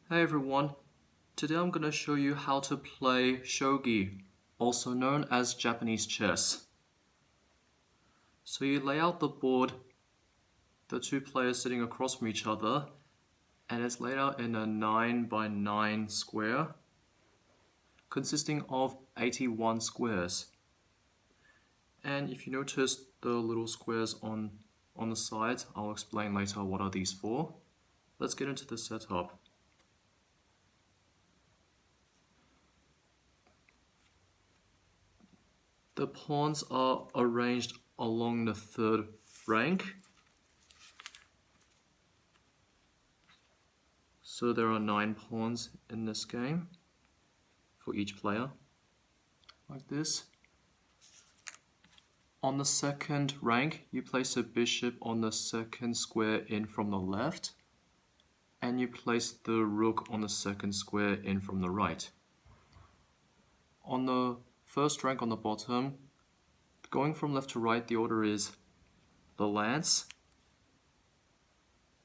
Hey everyone, today I'm going to show you how to play Shogi, also known as Japanese chess. So you lay out the board, the two players sitting across from each other, and it's laid out in a 9 by 9 square, consisting of 81 squares. And if you notice the little squares on the sides, I'll explain later what are these for. Let's get into the setup. The pawns are arranged along the third rank. So there are 9 pawns in this game for each player, like this. On the second rank, you place a bishop on the second square in from the left, and you place the rook on the second square in from the right. On the first rank on the bottom, going from left to right, the order is the lance,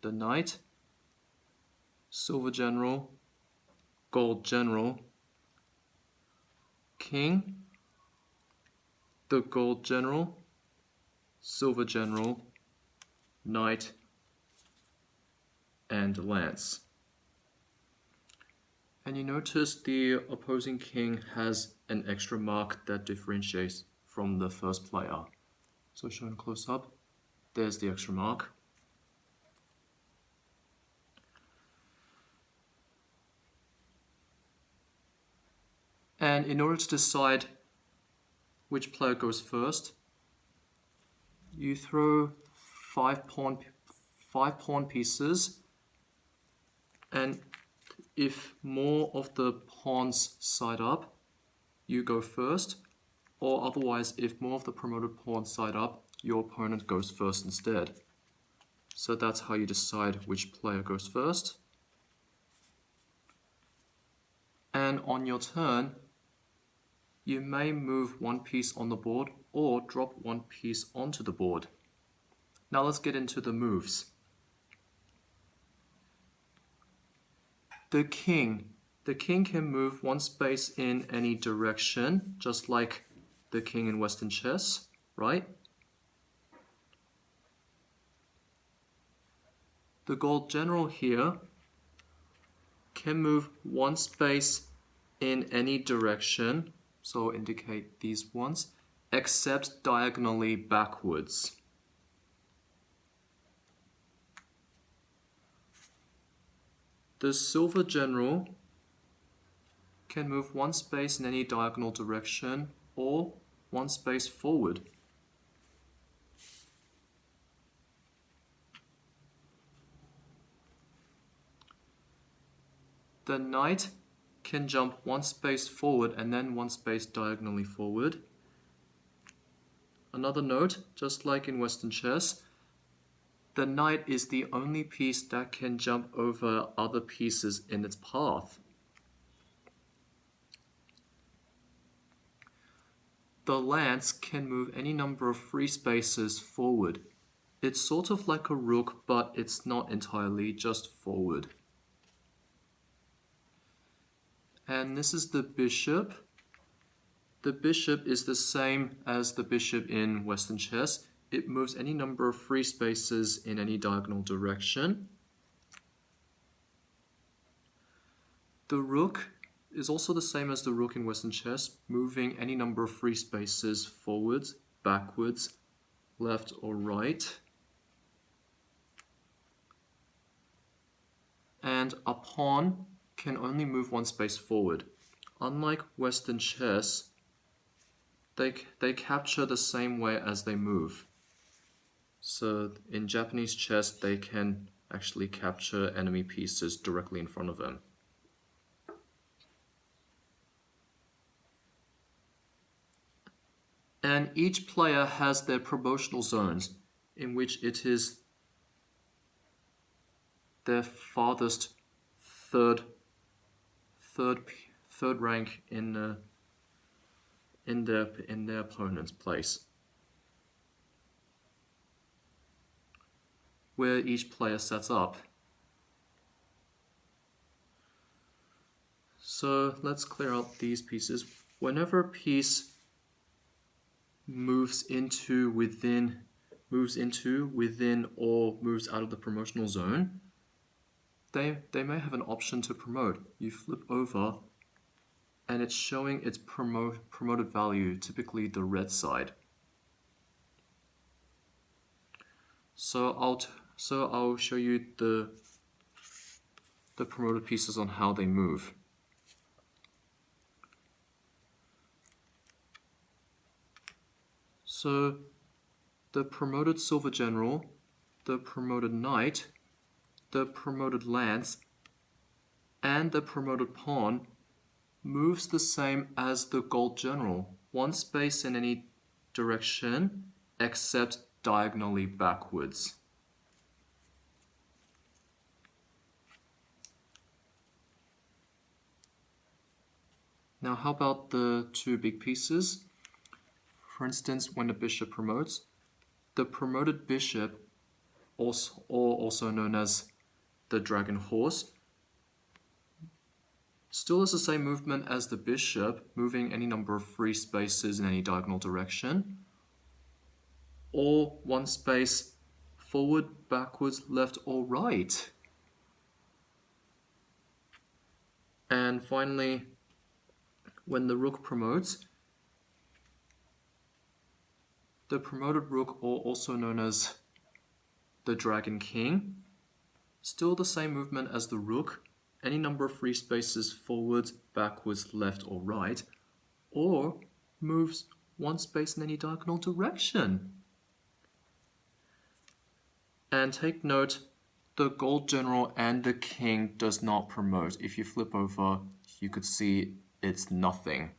the knight, silver general, gold general, king, the gold general, silver general, knight, and lance. And you notice the opposing king has an extra mark that differentiates from the first player. So shown close up, there's the extra mark. And in order to decide which player goes first, you throw five pawn pieces, and if more of the pawns side up, you go first, or otherwise, if more of the promoted pawns side up, your opponent goes first instead. So that's how you decide which player goes first. And on your turn, you may move one piece on the board or drop one piece onto the board. Now let's get into the moves. The king can move one space in any direction, just like the king in Western chess, right? The gold general here can move one space in any direction, so indicate these ones, except diagonally backwards. The silver general can move one space in any diagonal direction or one space forward. The knight can jump one space forward and then one space diagonally forward. Another note, just like in Western chess, the knight is the only piece that can jump over other pieces in its path. The lance can move any number of free spaces forward. It's sort of like a rook, but it's not entirely, just forward. And this is the bishop. The bishop is the same as the bishop in Western chess. It moves any number of free spaces in any diagonal direction. The rook is also the same as the rook in Western chess, moving any number of free spaces forwards, backwards, left or right. And a pawn can only move one space forward. Unlike Western chess, they capture the same way as they move. So in Japanese chess, they can actually capture enemy pieces directly in front of them. And each player has their promotional zones, in which it is their farthest third rank in their opponent's place, where each player sets up. So let's clear out these pieces. Whenever a piece moves into, within, or moves out of the promotional zone, they may have an option to promote. You flip over and it's showing its promoted value, typically the red side. So I'll show you the promoted pieces on how they move. So the promoted silver general, the promoted knight, the promoted lance, and the promoted pawn moves the same as the gold general, one space in any direction except diagonally backwards. Now how about the two big pieces? For instance, when the bishop promotes, the promoted bishop, also known as the dragon horse, still has the same movement as the bishop, moving any number of free spaces in any diagonal direction, or one space forward, backwards, left, or right. And finally, when the rook promotes, the promoted rook, or also known as the dragon king, still the same movement as the rook, any number of free spaces forwards, backwards, left, or right, or moves one space in any diagonal direction. And take note, the gold general and the king does not promote. If you flip over, you could see it's nothing.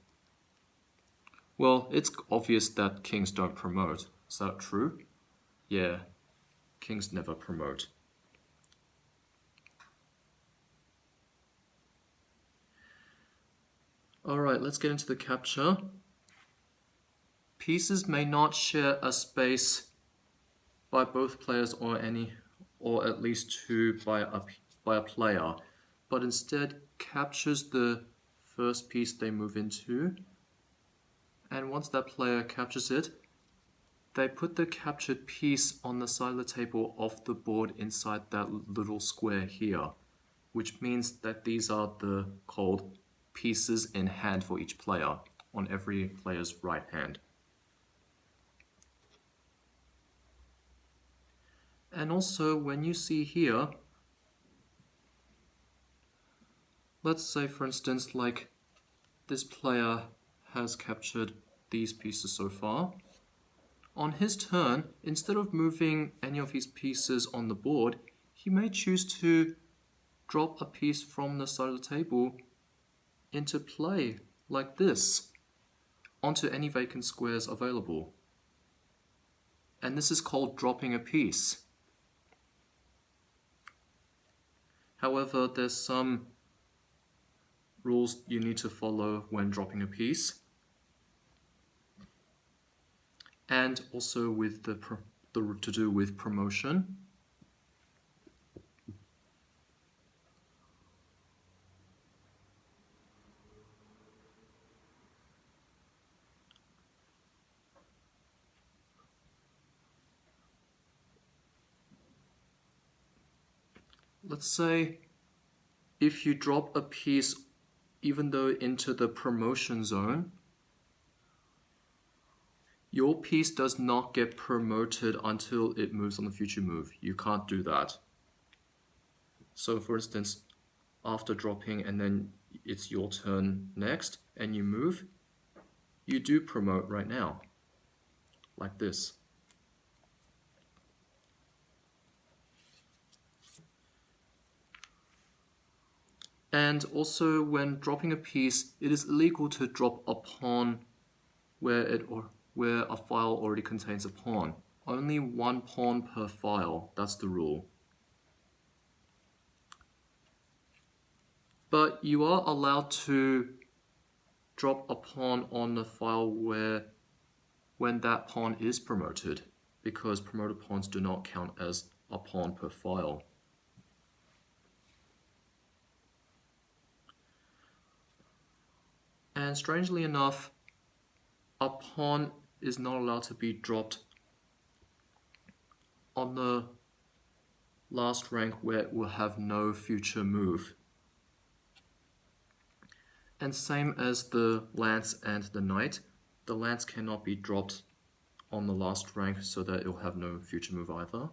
Well, it's obvious that kings don't promote. Is that true? Yeah, kings never promote. Alright, let's get into the capture. Pieces may not share a space by both players or at least two by a player, but instead captures the first piece they move into, and once that player captures it, they put the captured piece on the side of the table off the board inside that little square here, which means that these are the called pieces in hand for each player on every player's right hand. And also, when you see here, let's say for instance, like this player has captured these pieces so far. On his turn, instead of moving any of his pieces on the board, he may choose to drop a piece from the side of the table into play, like this, onto any vacant squares available. And this is called dropping a piece. However, there's some rules you need to follow when dropping a piece, and also with to do with promotion. Let's say if you drop a piece even though into the promotion zone, your piece does not get promoted until it moves on the future move. You can't do that. So for instance, after dropping and then it's your turn next and you move, you do promote right now, like this. And also when dropping a piece, it is illegal to drop a pawn where a file already contains a pawn. Only one pawn per file, that's the rule. But you are allowed to drop a pawn on the file when that pawn is promoted, because promoted pawns do not count as a pawn per file. And strangely enough, a pawn is not allowed to be dropped on the last rank where it will have no future move. And same as the lance and the knight, the lance cannot be dropped on the last rank so that it will have no future move either.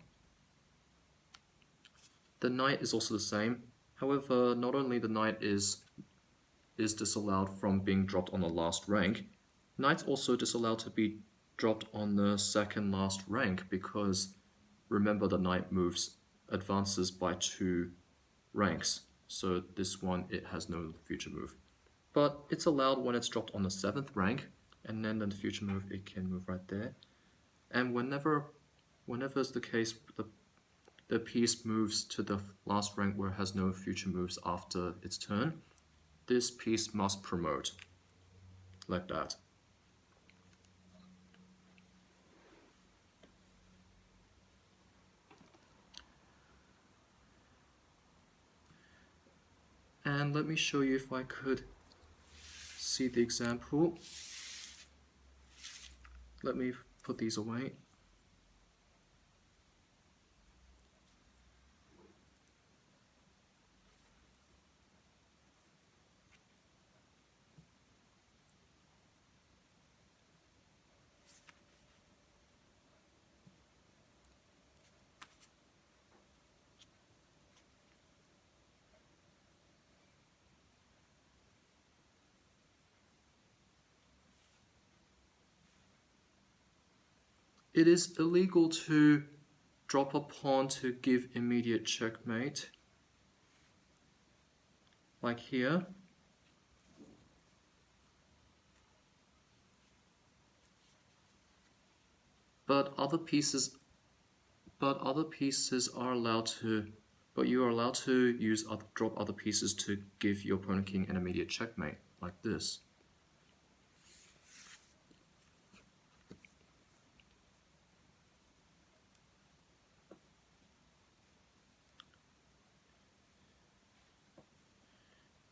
The knight is also the same. However, not only the knight is disallowed from being dropped on the last rank, knight's also disallowed to be dropped on the second last rank, because remember the knight advances by 2 ranks. So this one, it has no future move. But it's allowed when it's dropped on the 7th rank, and then the future move, it can move right there. And whenever is the case, the piece moves to the last rank where it has no future moves after its turn, this piece must promote, like that. And let me show you if I could see the example. Let me put these away. It is illegal to drop a pawn to give immediate checkmate, like here. But other pieces are allowed to, but you are allowed to drop other pieces to give your opponent king an immediate checkmate, like this.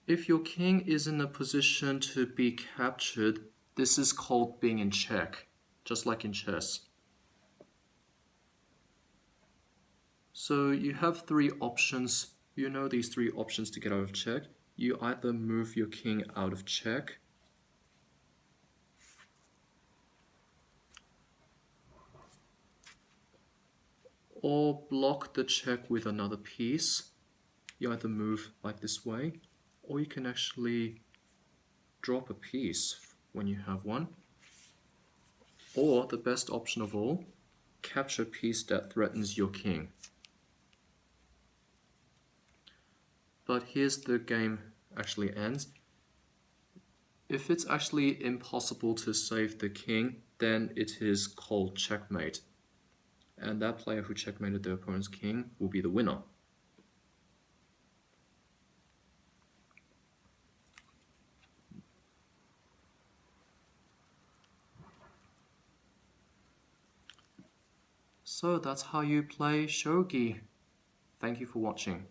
If your king is in a position to be captured, this is called being in check, just like in chess. So you have 3 options. You know these 3 options to get out of check. You either move your king out of check, or block the check with another piece. You either move like this way, or you can actually drop a piece when you have one. Or the best option of all, capture a piece that threatens your king. But here's the game actually ends. If it's actually impossible to save the king, then it is called checkmate. And that player who checkmated their opponent's king will be the winner. So that's how you play Shogi. Thank you for watching.